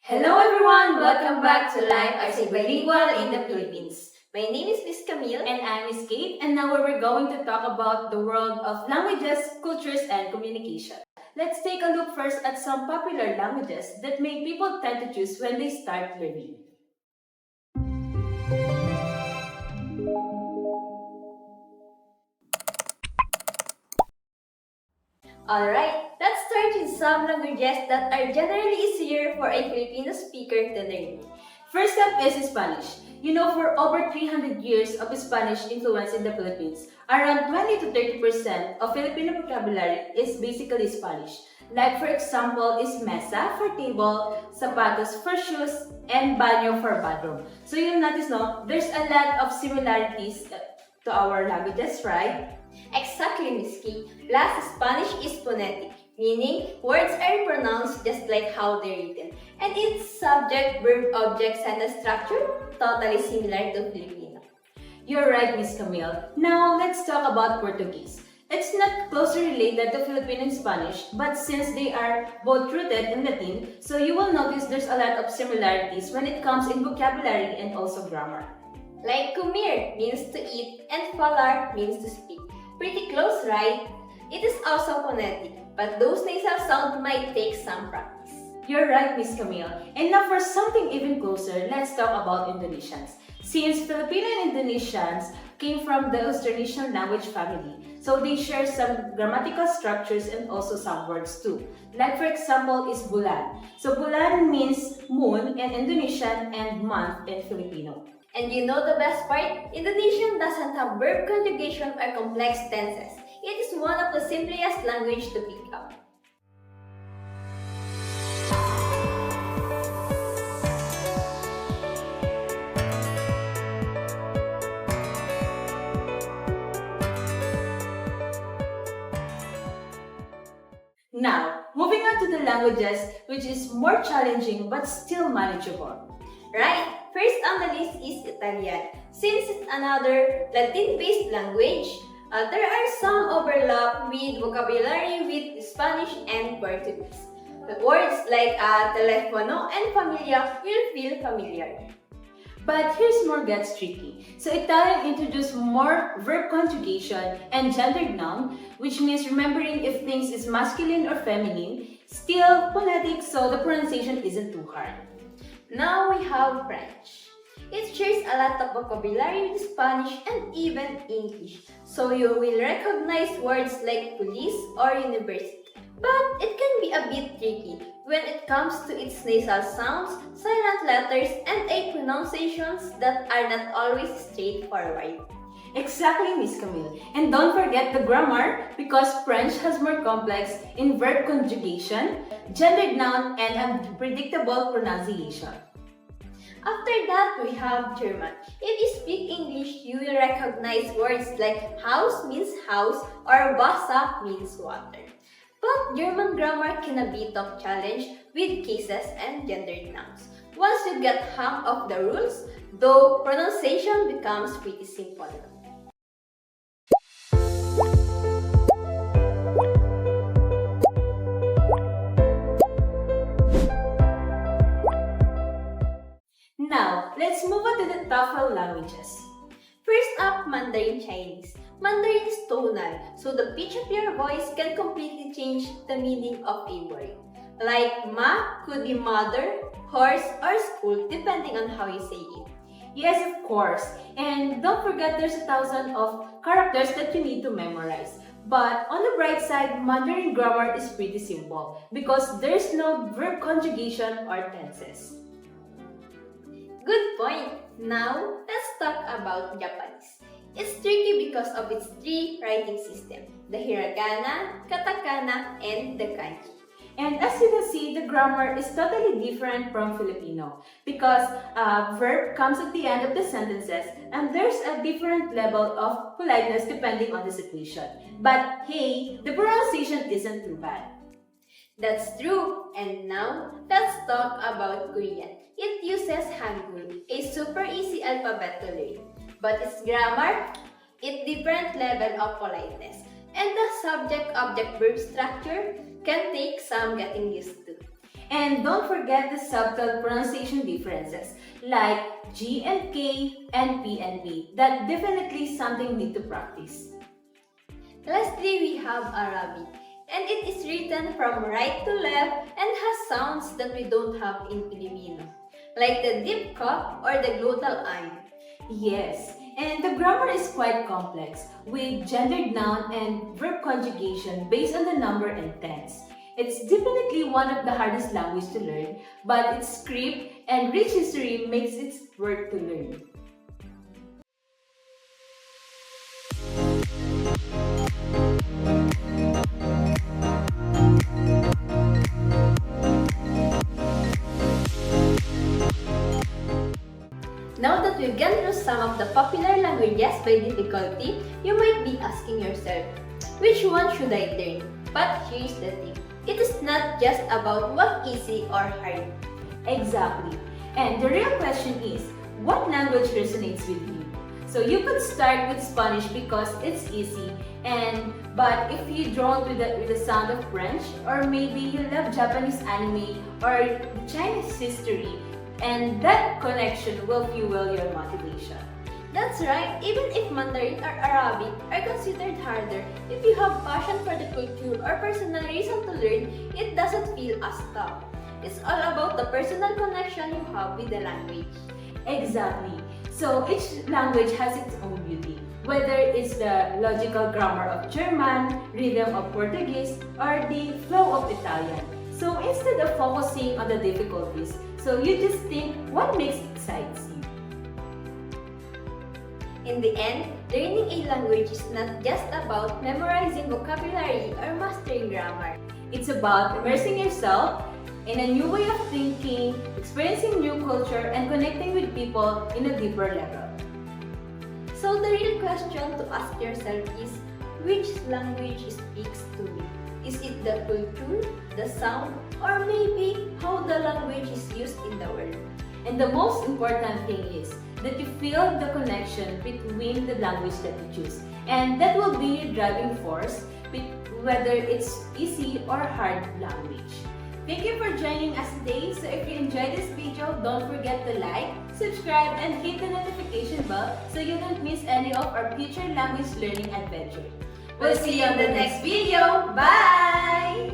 Hello everyone! Welcome back to Life as a Bilingual in the Philippines. My name is Miss Camille And I'm Miss Kate, and now we're going to talk about the world of languages, cultures, and communication. Let's take a look first at some popular languages that make people tend to choose when they start learning. Alright, let's start with some languages that are generally easier for a Filipino speaker to learn. First up is Spanish. You know, for over 300 years of Spanish influence in the Philippines, around 20 to 30% of Filipino vocabulary is basically Spanish. Like for example is mesa for table, zapatos for shoes, and baño for bathroom. So you'll notice, no, there's a lot of similarities to our languages, right? Exactly, Miss Kay. Plus, Spanish is phonetic, meaning words are pronounced just like how they're written. And its subject, verb, object, sentence structure totally similar to Filipino. You're right, Miss Camille. Now, let's talk about Portuguese. It's not closely related to Filipino and Spanish, but since they are both rooted in Latin, so you will notice there's a lot of similarities when it comes in vocabulary and also grammar. Like comer means to eat and falar means to speak. Pretty close, right? It is also phonetic, but those nasal sounds might take some practice. You're right, Miss Camille. And now for something even closer, let's talk about Indonesians. Since Filipino and Indonesians came from the Austronesian language family, so they share some grammatical structures and also some words too. Like for example is bulan. So bulan means moon in Indonesian and month in Filipino. And you know the best part? Indonesian doesn't have verb conjugation or complex tenses. It is one of the simplest language to pick up. Now, moving on to the languages which is more challenging but still manageable. Right? First on the list is Italian. Since it's another Latin-based language, there are some overlap with vocabulary with Spanish and Portuguese. The words like telefono and familia will feel familiar. But here's more gets tricky. So Italian introduced more verb conjugation and gendered noun, which means remembering if things is masculine or feminine, still phonetic so the pronunciation isn't too hard. Now we have French. It shares a lot of vocabulary with Spanish and even English, so you will recognize words like police or university. But it can be a bit tricky when it comes to its nasal sounds, silent letters, and pronunciations that are not always straightforward. Exactly, Miss Camille. And don't forget the grammar because French has more complex in verb conjugation, gendered noun, and unpredictable pronunciation. After that, we have German. If you speak English, you will recognize words like house means house or Wasser means water. But German grammar can a bit of challenge with cases and gendered nouns. Once you get hang of the rules, though pronunciation becomes pretty simple. Now, let's move on to the TOEFL languages. First up, Mandarin Chinese. Mandarin is tonal, so the pitch of your voice can completely change the meaning of a word. Like ma could be mother, horse, or school depending on how you say it. Yes, of course. And don't forget there's 1,000 of characters that you need to memorize. But on the bright side, Mandarin grammar is pretty simple because there's no verb conjugation or tenses. Good point! Now, let's talk about Japanese. It's tricky because of its three writing system, the hiragana, katakana, and the kanji. And as you can see, the grammar is totally different from Filipino because verb comes at the end of the sentences and there's a different level of politeness depending on the situation. But hey, the pronunciation isn't too bad. That's true. And now, let's talk about Korean. It uses Hangul, a super easy alphabet to learn. But its grammar, it's different level of politeness. And the subject-object-verb structure can take some getting used to. And don't forget the subtle pronunciation differences like G and K and P and B. That definitely something need to practice. Lastly, we have Arabic, and it is written from right to left and has sounds that we don't have in Filipino, like the deep ka or the glottal I. Yes, and the grammar is quite complex with gendered noun and verb conjugation based on the number and tense. It's definitely one of the hardest languages to learn, but its script and rich history makes it worth to learn. Now that we've gone through some of the popular languages by difficulty, you might be asking yourself, which one should I learn? But here's the thing, it is not just about what easy or hard. Exactly. And the real question is, what language resonates with you? So you could start with Spanish because it's easy, but if you drawn with the sound of French, or maybe you love Japanese anime or Chinese history, and that connection will fuel your motivation. That's right, even if Mandarin or Arabic are considered harder, if you have passion for the culture or personal reason to learn, it doesn't feel as tough. It's all about the personal connection you have with the language. Exactly. So each language has its own beauty, whether it's the logical grammar of German, rhythm of Portuguese, or the flow of Italian. So instead of focusing on the difficulties, so you just think what makes excites you. In the end, learning a language is not just about memorizing vocabulary or mastering grammar. It's about immersing yourself in a new way of thinking, experiencing new culture, and connecting with people in a deeper level. So the real question to ask yourself is, which language speaks to me? Is it the culture, the sound, or maybe how the language is used in the world? And the most important thing is that you feel the connection between the language that you choose. And that will be your driving force, whether it's easy or hard language. Thank you for joining us today. So if you enjoyed this video, don't forget to like, subscribe, and hit the notification bell so you don't miss any of our future language learning adventures. We'll see you on the next video. Bye!